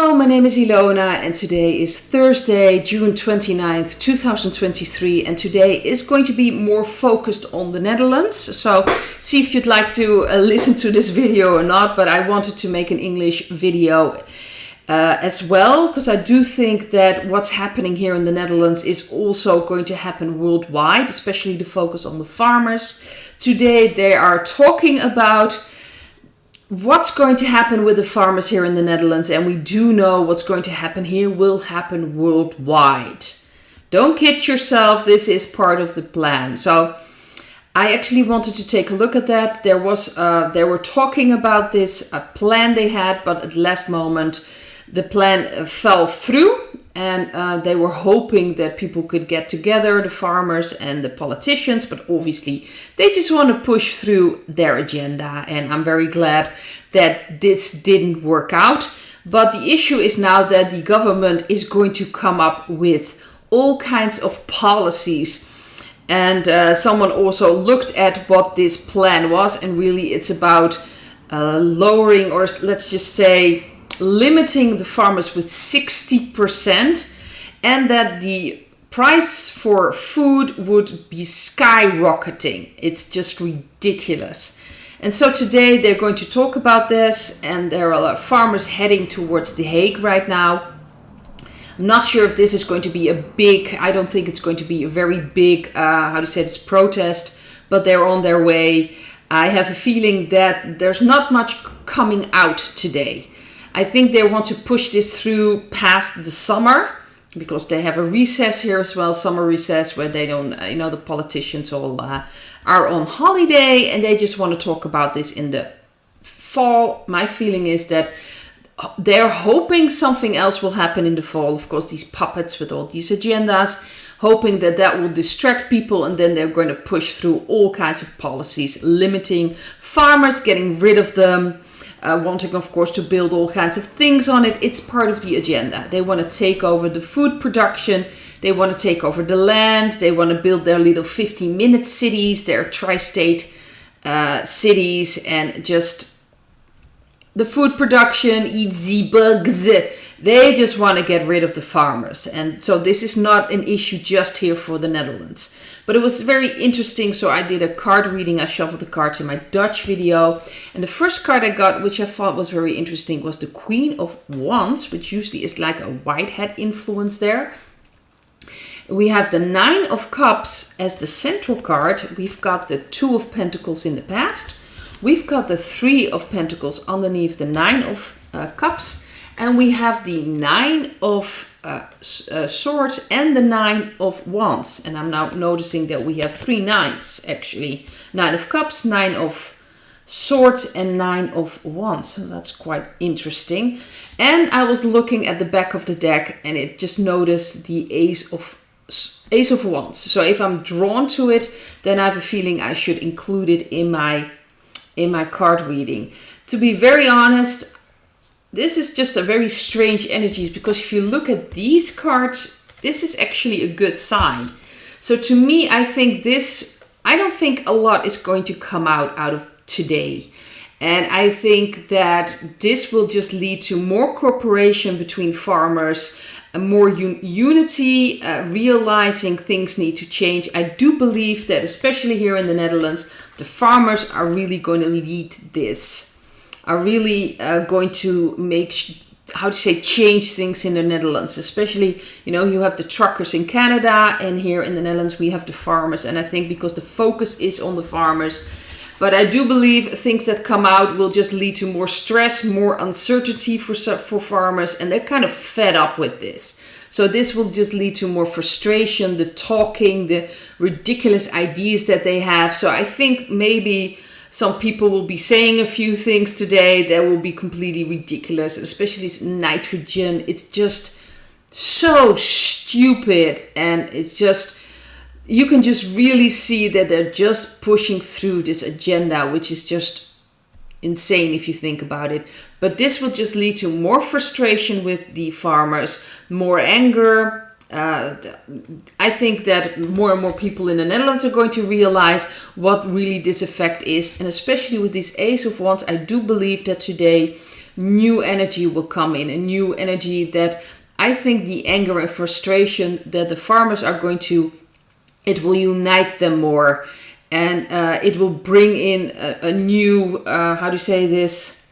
Hello, my name is Ilona and today is Thursday, June 29th, 2023, and today is going to be more focused on the Netherlands. So see if you'd like to listen to this video or not, but I wanted to make an English video as well, because I do think that what's happening here in the Netherlands is also going to happen worldwide, especially the focus on the farmers. Today they are talking about what's going to happen with the farmers here in the Netherlands, and we do know what's going to happen here will happen worldwide. Don't kid yourself, this is part of the plan. So I actually wanted to take a look at that. They were talking about this plan they had, but at the last moment the plan fell through, and they were hoping that people could get together, the farmers and the politicians, but obviously they just want to push through their agenda, and I'm very glad that this didn't work out. But the issue is now that the government is going to come up with all kinds of policies, and someone also looked at what this plan was, and really it's about lowering, or let's just say limiting the farmers with 60%, and that the price for food would be skyrocketing. It's just ridiculous. And so today they're going to talk about this, and there are a lot of farmers heading towards The Hague right now. I'm not sure if this is going to be I don't think it's going to be a very big, protest, but they're on their way. I have a feeling that there's not much coming out today. I think they want to push this through past the summer, because they have a recess here as well, summer recess, where they don't, the politicians all are on holiday, and they just want to talk about this in the fall. My feeling is that they're hoping something else will happen in the fall. Of course, these puppets with all these agendas, hoping that that will distract people, and then they're going to push through all kinds of policies, limiting farmers, getting rid of them, wanting, of course, to build all kinds of things on it. It's part of the agenda. They want to take over the food production. They want to take over the land. They want to build their little 15-minute cities, their tri-state cities, and just the food production, eat the bugs. They just want to get rid of the farmers. And so this is not an issue just here for the Netherlands. But it was very interesting, so I did a card reading. I shuffled the cards in my Dutch video. And the first card I got, which I thought was very interesting, was the Queen of Wands, which usually is like a white hat influence there. We have the Nine of Cups as the central card. We've got the Two of Pentacles in the past. We've got the Three of Pentacles underneath the Nine of Cups. And we have the Nine of Swords and the Nine of Wands. And I'm now noticing that we have three nines, actually. Nine of Cups, Nine of Swords, and Nine of Wands. So that's quite interesting. And I was looking at the back of the deck, and it just noticed the Ace of Wands. So if I'm drawn to it, then I have a feeling I should include it in my card reading. To be very honest, this is just a very strange energy, because if you look at these cards, this is actually a good sign. So to me, I don't think a lot is going to come out of today. And I think that this will just lead to more cooperation between farmers, more unity, realizing things need to change. I do believe that, especially here in the Netherlands, the farmers are really going to lead this. Are really going to change things in the Netherlands. Especially, you have the truckers in Canada, and here in the Netherlands we have the farmers. And I think because the focus is on the farmers, but I do believe things that come out will just lead to more stress, more uncertainty for farmers, and they're kind of fed up with this. So this will just lead to more frustration, the talking, the ridiculous ideas that they have. So I think maybe some people will be saying a few things today that will be completely ridiculous, especially this nitrogen. It's just so stupid, and it's just, you can just really see that they're just pushing through this agenda, which is just insane if you think about it. But this will just lead to more frustration with the farmers, more anger, I think that more and more people in the Netherlands are going to realize what really this effect is. And especially with this Ace of Wands, I do believe that today new energy will come in. A new energy that I think the anger and frustration that the farmers are going to, it will unite them more. And it will bring in a new, how do you say this?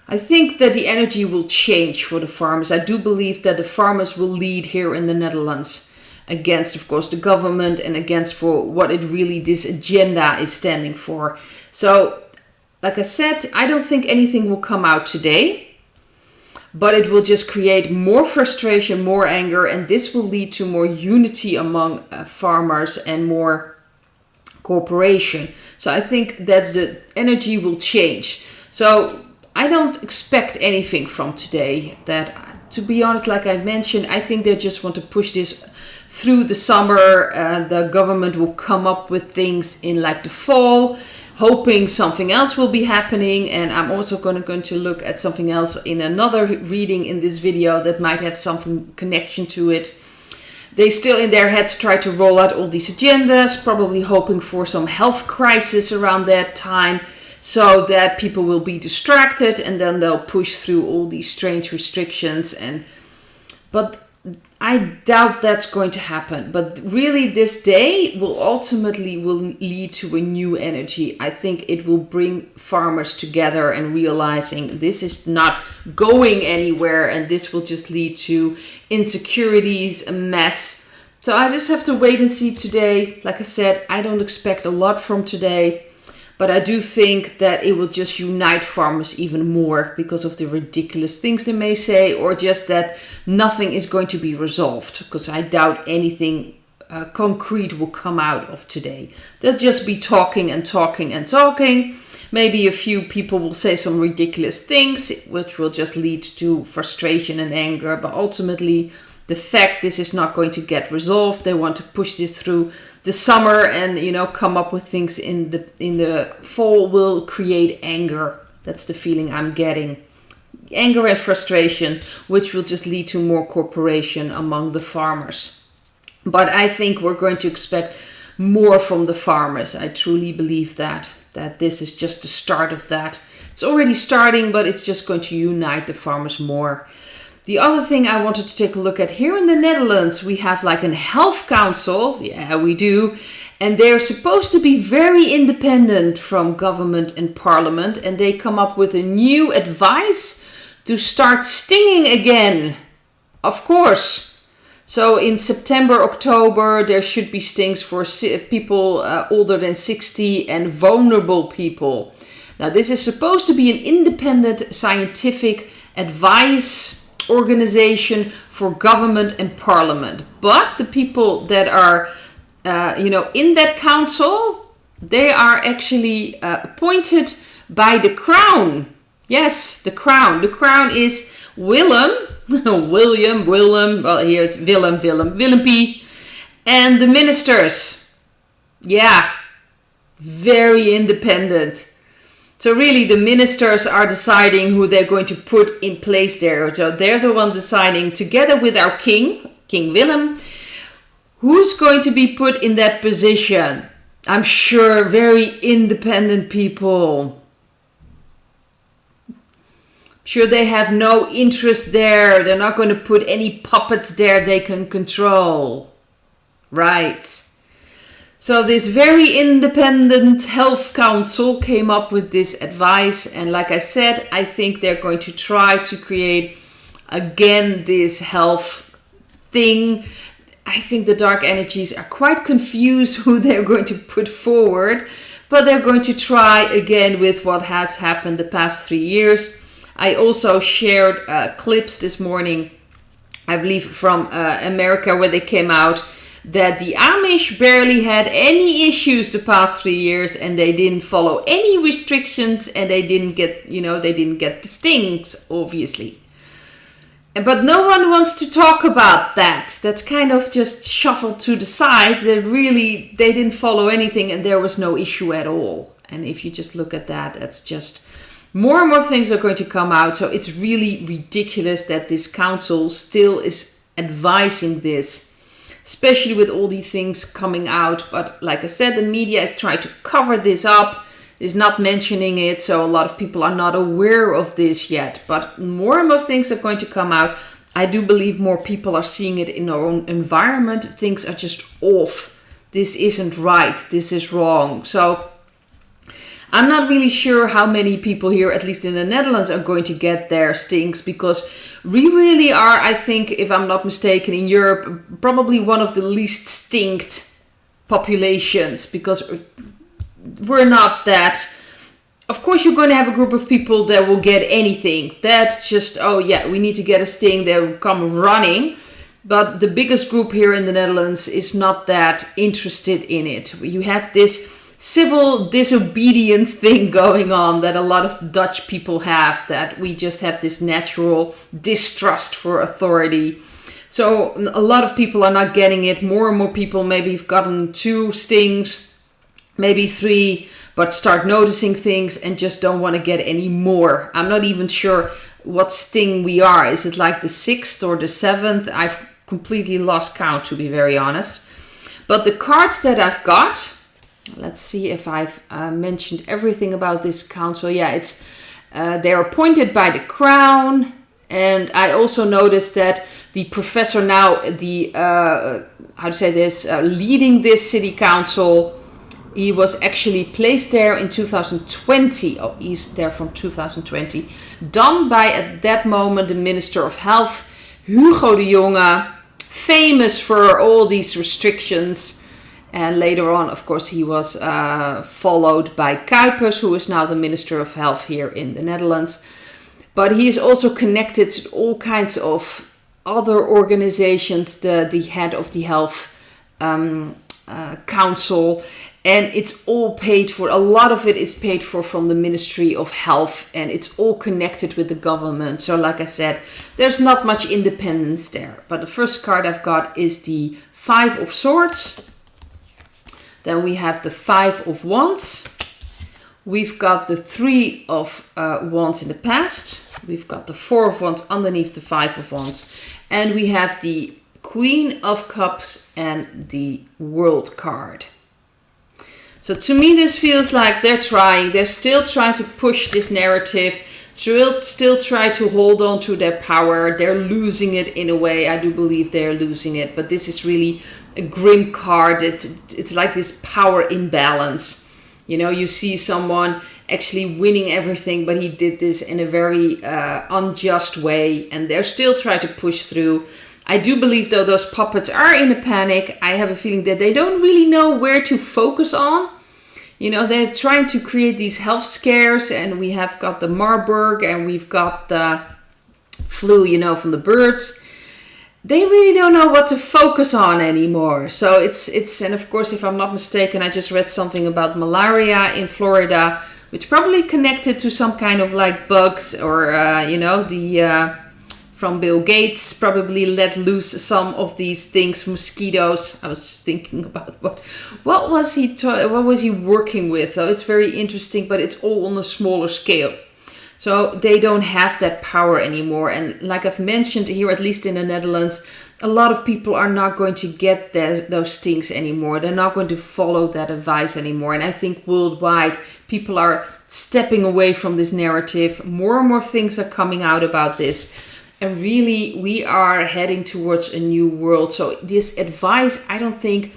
I think that the energy will change for the farmers. I do believe that the farmers will lead here in the Netherlands against, of course, the government and against for what it really, this agenda is standing for. So, like I said, I don't think anything will come out today, but it will just create more frustration, more anger, and this will lead to more unity among farmers and more cooperation. So I think that the energy will change. So I don't expect anything from today. That, to be honest, like I mentioned, I think they just want to push this through the summer. The government will come up with things in like the fall, hoping something else will be happening. And I'm also going to look at something else in another reading in this video that might have some connection to it. They still in their heads try to roll out all these agendas, probably hoping for some health crisis around that time, so that people will be distracted and then they'll push through all these strange restrictions. But I doubt that's going to happen. But really this day will ultimately lead to a new energy. I think it will bring farmers together and realizing this is not going anywhere and this will just lead to insecurities, a mess. So I just have to wait and see today. Like I said, I don't expect a lot from today. But I do think that it will just unite farmers even more because of the ridiculous things they may say, or just that nothing is going to be resolved, because I doubt anything concrete will come out of today. They'll just be talking and talking and talking. Maybe a few people will say some ridiculous things, which will just lead to frustration and anger. But ultimately, the fact this is not going to get resolved, they want to push this through the summer and, you know, come up with things in the fall will create anger. That's the feeling I'm getting. Anger and frustration, which will just lead to more cooperation among the farmers. But I think we're going to expect more from the farmers. I truly believe that this is just the start of that. It's already starting, but it's just going to unite the farmers more. The other thing I wanted to take a look at, here in the Netherlands, we have like a health council. Yeah, we do. And they're supposed to be very independent from government and parliament. And they come up with a new advice to start stinging again. Of course. So in September, October, there should be stings for people older than 60 and vulnerable people. Now, this is supposed to be an independent scientific advice organization for government and parliament. But the people that are, in that council, they are actually appointed by the crown. Yes, the crown. The crown is Willem. William. Well, here it's Willempie. And the ministers. Yeah, very independent. So really the ministers are deciding who they're going to put in place there. So they're the one deciding, together with our king, King Willem, who's going to be put in that position. I'm sure very independent people. Sure, they have no interest there. They're not going to put any puppets there they can control. Right. So this very independent health council came up with this advice. And like I said, I think they're going to try to create again this health thing. I think the dark energies are quite confused who they're going to put forward. But they're going to try again with what has happened the past 3 years. I also shared clips this morning, I believe from America, where they came out that the Amish barely had any issues the past 3 years, and they didn't follow any restrictions, and they didn't get, the stings, obviously. But no one wants to talk about that. That's kind of just shuffled to the side. That really, they didn't follow anything, and there was no issue at all. And if you just look at that, that's just more and more things are going to come out. So it's really ridiculous that this council still is advising this, especially with all these things coming out. But like I said, the media is trying to cover this up, is not mentioning it, so a lot of people are not aware of this yet. But more and more things are going to come out. I do believe more people are seeing it in their own environment. Things are just off. This isn't right. This is wrong. So I'm not really sure how many people here, at least in the Netherlands, are going to get their stings, because we really are, I think, if I'm not mistaken, in Europe, probably one of the least stinked populations, because we're not that. Of course, you're going to have a group of people that will get anything. That just, oh yeah, we need to get a sting. They'll come running. But the biggest group here in the Netherlands is not that interested in it. You have this civil disobedience thing going on that a lot of Dutch people have, that we just have this natural distrust for authority. So a lot of people are not getting it. More and more people maybe have gotten 2 stings, maybe 3, but start noticing things and just don't want to get any more. I'm not even sure what sting we are. Is it like the 6th or the 7th? I've completely lost count, to be very honest. But the cards that I've got, let's see if I've mentioned everything about this council. Yeah, it's they're appointed by the crown. And I also noticed that the professor now, leading this city council, he was actually placed there in 2020. Oh, he's there from 2020. Done by, at that moment, the Minister of Health, Hugo de Jonge, famous for all these restrictions. And later on, of course, he was followed by Kuipers, who is now the Minister of Health here in the Netherlands. But he is also connected to all kinds of other organizations, the head of the Health Council. And it's all paid for. A lot of it is paid for from the Ministry of Health, and it's all connected with the government. So like I said, there's not much independence there. But the first card I've got is the 5 of Swords. Then we have the 5 of Wands. We've got the 3 of Wands in the past. We've got the 4 of Wands underneath the 5 of Wands. And we have the Queen of Cups and the World card. So to me, this feels like they're still trying to push this narrative, still try to hold on to their power. They're losing it in a way. I do believe they're losing it, but this is really a grim card. It's like this power imbalance. You know, you see someone actually winning everything, but he did this in a very unjust way, and they're still trying to push through. I do believe, though, those puppets are in a panic. I have a feeling that they don't really know where to focus on. You know, they're trying to create these health scares, and we have got the Marburg, and we've got the flu, you know, from the birds. They really don't know what to focus on anymore. So it's and of course, if I'm not mistaken, I just read something about malaria in Florida, which probably connected to some kind of like bugs or, from Bill Gates, probably let loose some of these things, mosquitoes. I was just thinking about what was he working with? So it's very interesting, but it's all on a smaller scale. So they don't have that power anymore. And like I've mentioned here, at least in the Netherlands, a lot of people are not going to get those things anymore. They're not going to follow that advice anymore. And I think worldwide, people are stepping away from this narrative. More and more things are coming out about this. And really, we are heading towards a new world. So this advice, I don't think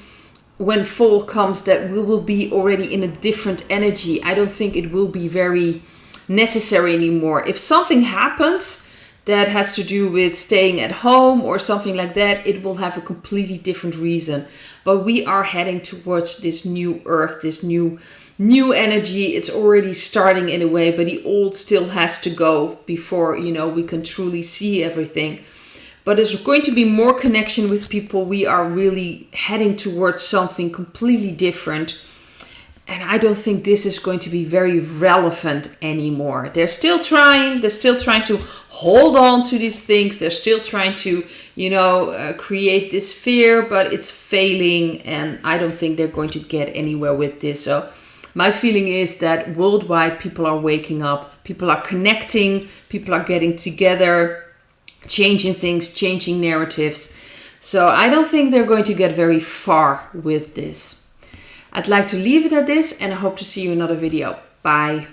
when fall comes that we will be already in a different energy. I don't think it will be very necessary anymore. If something happens that has to do with staying at home or something like that, it will have a completely different reason. But we are heading towards this new earth, this new energy. It's already starting in a way, but the old still has to go before, we can truly see everything. But there's going to be more connection with people. We are really heading towards something completely different. And I don't think this is going to be very relevant anymore. They're still trying to hold on to these things. They're still trying to, create this fear, but it's failing. And I don't think they're going to get anywhere with this. So my feeling is that worldwide people are waking up. People are connecting. People are getting together. changing things, changing narratives. So I don't think they're going to get very far with this. I'd like to leave it at this, and I hope to see you in another video. Bye.